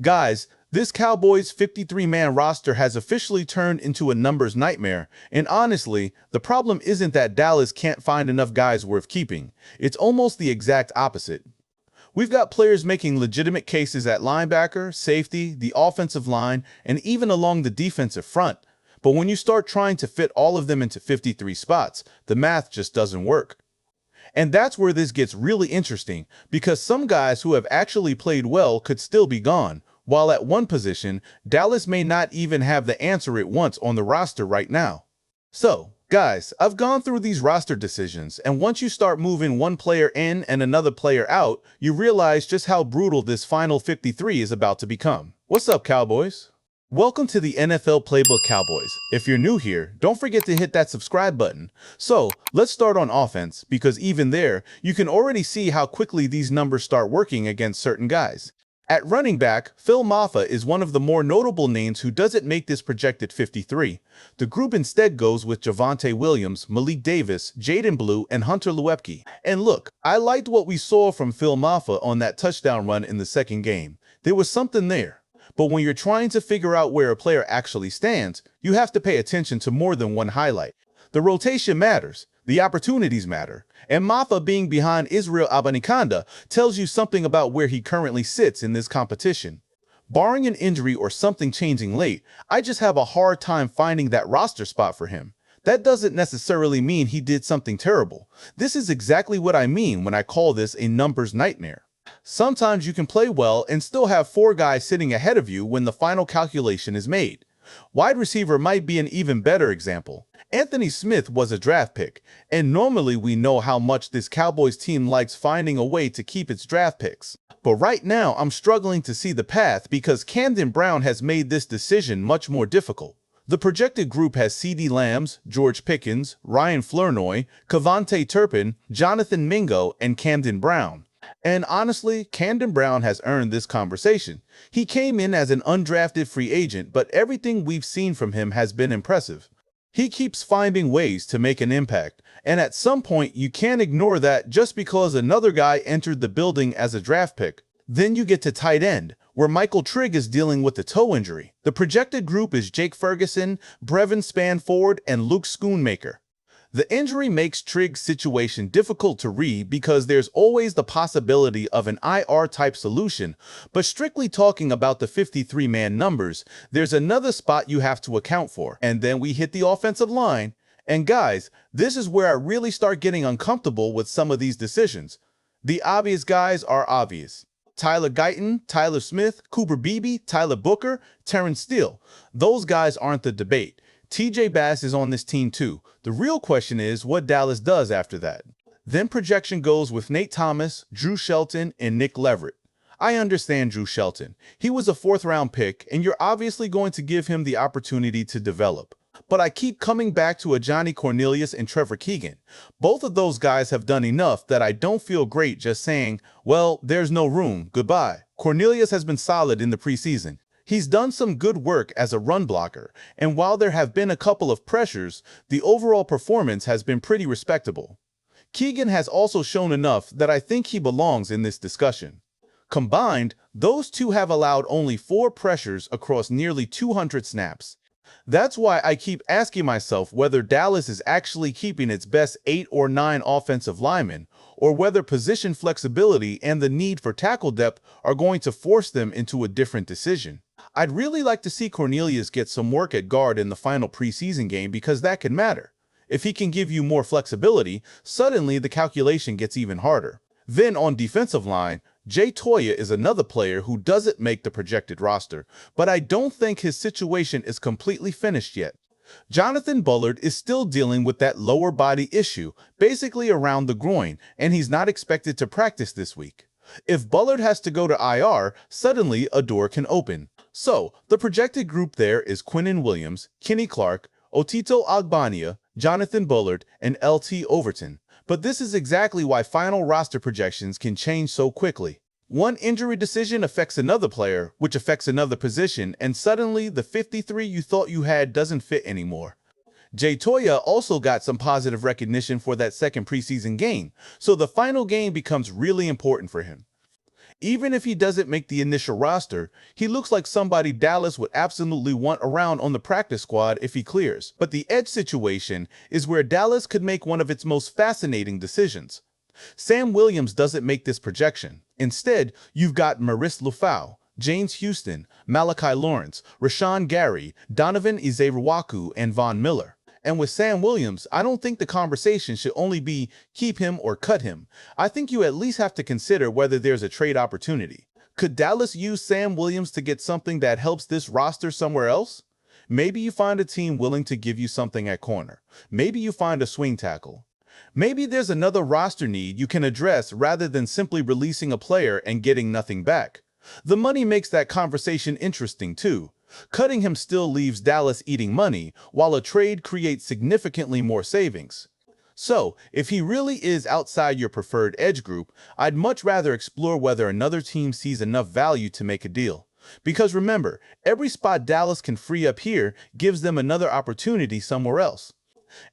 Guys, this Cowboys 53-man roster has officially turned into a numbers nightmare, and honestly, the problem isn't that Dallas can't find enough guys worth keeping. It's almost the exact opposite. We've got players making legitimate cases at linebacker, safety, the offensive line, and even along the defensive front. But when you start trying to fit all of them into 53 spots, the math just doesn't work. And that's where this gets really interesting, because some guys who have actually played well could still be gone, while at one position, Dallas may not even have the answer it wants on the roster right now. So, guys, I've gone through these roster decisions, and once you start moving one player in and another player out, you realize just how brutal this final 53 is about to become. What's up, Cowboys? Welcome to the NFL Playbook, Cowboys. If you're new here, don't forget to hit that subscribe button. So, let's start on offense, because even there, you can already see how quickly these numbers start working against certain guys. At running back, Phil Mafah is one of the more notable names who doesn't make this projected 53. The group instead goes with Javonte Williams, Malik Davis, Jaden Blue, and Hunter Luepke. And look, I liked what we saw from Phil Mafah on that touchdown run in the second game. There was something there. But when you're trying to figure out where a player actually stands, you have to pay attention to more than one highlight. The rotation matters. The opportunities matter. And Mafah being behind Israel Abanikanda tells you something about where he currently sits in this competition. Barring an injury or something changing late, I just have a hard time finding that roster spot for him. That doesn't necessarily mean he did something terrible. This is exactly what I mean when I call this a numbers nightmare. Sometimes you can play well and still have four guys sitting ahead of you when the final calculation is made. Wide receiver might be an even better example. Anthony Smith was a draft pick, and normally we know how much this Cowboys team likes finding a way to keep its draft picks. But right now, I'm struggling to see the path because Camden Brown has made this decision much more difficult. The projected group has CeeDee Lamb, George Pickens, Ryan Flournoy, Cavonte Turpin, Jonathan Mingo, and Camden Brown. And honestly, Camden Brown has earned this conversation. He came in as an undrafted free agent, but everything we've seen from him has been impressive. He keeps finding ways to make an impact, and at some point you can't ignore that just because another guy entered the building as a draft pick. Then you get to tight end, where Michael Trigg is dealing with a toe injury. The projected group is Jake Ferguson, Brevin Spanford, and Luke Schoonmaker. The injury makes Trigg's situation difficult to read because there's always the possibility of an IR-type solution, but strictly talking about the 53-man numbers, there's another spot you have to account for. And then we hit the offensive line. And guys, this is where I really start getting uncomfortable with some of these decisions. The obvious guys are obvious. Tyler Guyton, Tyler Smith, Cooper Beebe, Tyler Booker, Terrence Steele. Those guys aren't the debate. TJ Bass is on this team too. The real question is what Dallas does after that. Then projection goes with Nate Thomas, Drew Shelton, and Nick Leverett. I understand Drew Shelton. He was a fourth-round pick, and you're obviously going to give him the opportunity to develop. But I keep coming back to Ajani Cornelius and Trevor Keegan. Both of those guys have done enough that I don't feel great just saying, well, there's no room, goodbye. Cornelius has been solid in the preseason. He's done some good work as a run blocker, and while there have been a couple of pressures, the overall performance has been pretty respectable. Keegan has also shown enough that I think he belongs in this discussion. Combined, those two have allowed only 4 pressures across nearly 200 snaps. That's why I keep asking myself whether Dallas is actually keeping its best 8 or 9 offensive linemen, or whether position flexibility and the need for tackle depth are going to force them into a different decision. I'd really like to see Cornelius get some work at guard in the final preseason game because that can matter. If he can give you more flexibility, suddenly the calculation gets even harder. Then on defensive line, Jay Toya is another player who doesn't make the projected roster, but I don't think his situation is completely finished yet. Jonathan Bullard is still dealing with that lower body issue, basically around the groin, and he's not expected to practice this week. If Bullard has to go to IR, suddenly a door can open. So, the projected group there is Quinnen Williams, Kenny Clark, Otito Ogbonnia, Jonathan Bullard, and LT Overton. But this is exactly why final roster projections can change so quickly. One injury decision affects another player, which affects another position, and suddenly the 53 you thought you had doesn't fit anymore. Jay Toya also got some positive recognition for that second preseason game, so the final game becomes really important for him. Even if he doesn't make the initial roster, he looks like somebody Dallas would absolutely want around on the practice squad if he clears. But the edge situation is where Dallas could make one of its most fascinating decisions. Sam Williams doesn't make this projection. Instead, you've got Maurice Lufau, James Houston, Malachi Lawrence, Rashawn Gary, Donovan Izeruwaku, and Von Miller. And with Sam Williams, I don't think the conversation should only be keep him or cut him. I think you at least have to consider whether there's a trade opportunity. Could Dallas use Sam Williams to get something that helps this roster somewhere else? Maybe you find a team willing to give you something at corner. Maybe you find a swing tackle. Maybe there's another roster need you can address rather than simply releasing a player and getting nothing back. The money makes that conversation interesting too. Cutting him still leaves Dallas eating money, while a trade creates significantly more savings. So, if he really is outside your preferred edge group, I'd much rather explore whether another team sees enough value to make a deal. Because remember, every spot Dallas can free up here gives them another opportunity somewhere else.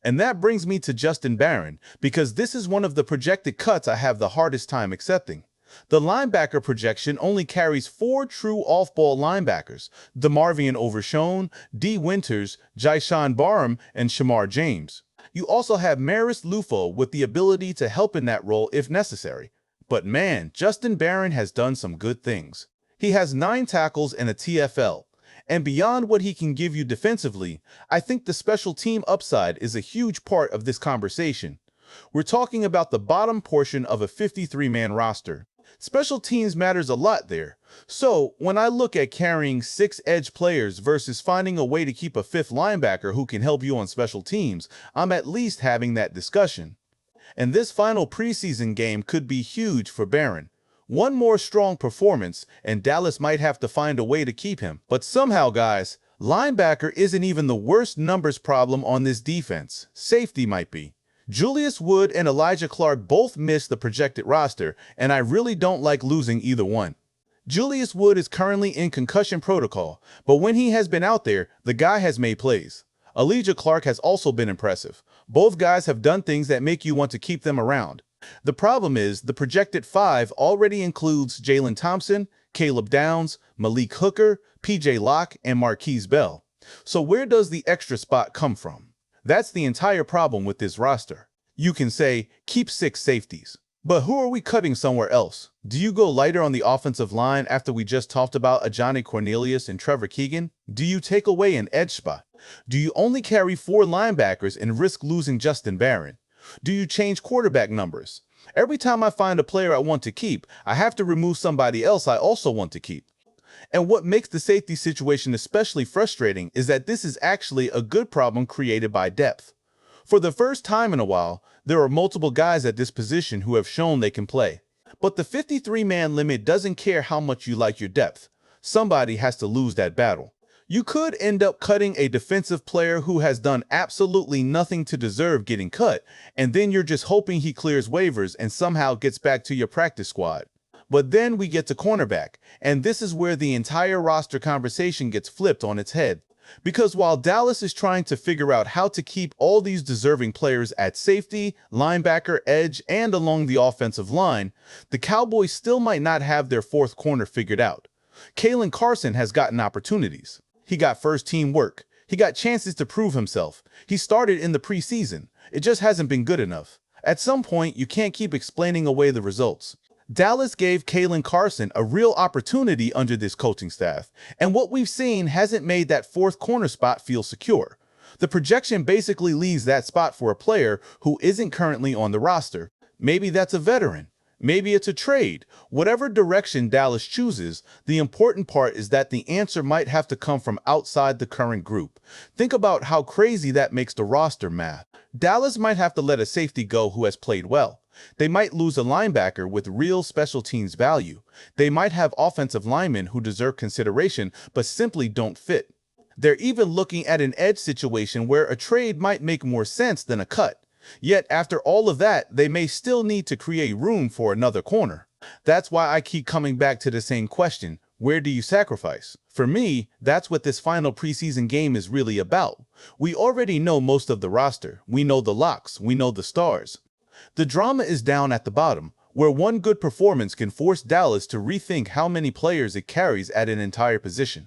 And that brings me to Justin Barron, because this is one of the projected cuts I have the hardest time accepting. The linebacker projection only carries 4 true off-ball linebackers: DeMarvion Overshown, D. Winters, Justin Barron, and Shamar James. You also have Maurice Lufau with the ability to help in that role if necessary. But man, Justin Barron has done some good things. He has 9 tackles and a TFL. And beyond what he can give you defensively, I think the special team upside is a huge part of this conversation. We're talking about the bottom portion of a 53-man roster. Special teams matters a lot there. So, when I look at carrying 6 edge players versus finding a way to keep a 5th linebacker who can help you on special teams, I'm at least having that discussion. And this final preseason game could be huge for Barron. One more strong performance, and Dallas might have to find a way to keep him. But somehow, guys, linebacker isn't even the worst numbers problem on this defense. Safety might be. Julius Wood and Alijah Clark both missed the projected roster, and I really don't like losing either one. Julius Wood is currently in concussion protocol, but when he has been out there, the guy has made plays. Alijah Clark has also been impressive. Both guys have done things that make you want to keep them around. The problem is the projected 5 already includes Jalen Thompson, Caleb Downs, Malik Hooker, PJ Locke, and Marquise Bell. So where does the extra spot come from? That's the entire problem with this roster. You can say, keep 6 safeties. But who are we cutting somewhere else? Do you go lighter on the offensive line after we just talked about Ajani Cornelius and Trevor Keegan? Do you take away an edge spot? Do you only carry 4 linebackers and risk losing Justin Barron? Do you change quarterback numbers? Every time I find a player I want to keep, I have to remove somebody else I also want to keep. And what makes the safety situation especially frustrating is that this is actually a good problem created by depth. For the first time in a while, there are multiple guys at this position who have shown they can play. But the 53-man limit doesn't care how much you like your depth. Somebody has to lose that battle. You could end up cutting a defensive player who has done absolutely nothing to deserve getting cut, and then you're just hoping he clears waivers and somehow gets back to your practice squad. But then we get to cornerback, and this is where the entire roster conversation gets flipped on its head. Because while Dallas is trying to figure out how to keep all these deserving players at safety, linebacker, edge, and along the offensive line, the Cowboys still might not have their 4th corner figured out. Caelen Carson has gotten opportunities. He got first-team work. He got chances to prove himself. He started in the preseason. It just hasn't been good enough. At some point, you can't keep explaining away the results. Dallas gave Caelen Carson a real opportunity under this coaching staff, and what we've seen hasn't made that 4th corner spot feel secure. The projection basically leaves that spot for a player who isn't currently on the roster. Maybe that's a veteran. Maybe it's a trade. Whatever direction Dallas chooses, the important part is that the answer might have to come from outside the current group. Think about how crazy that makes the roster math. Dallas might have to let a safety go who has played well. They might lose a linebacker with real special teams value. They might have offensive linemen who deserve consideration but simply don't fit. They're even looking at an edge situation where a trade might make more sense than a cut. Yet after all of that, they may still need to create room for another corner. That's why I keep coming back to the same question. Where do you sacrifice? For me, that's what this final preseason game is really about. We already know most of the roster. We know the locks. We know the stars. The drama is down at the bottom. where one good performance can force Dallas to rethink how many players it carries at an entire position.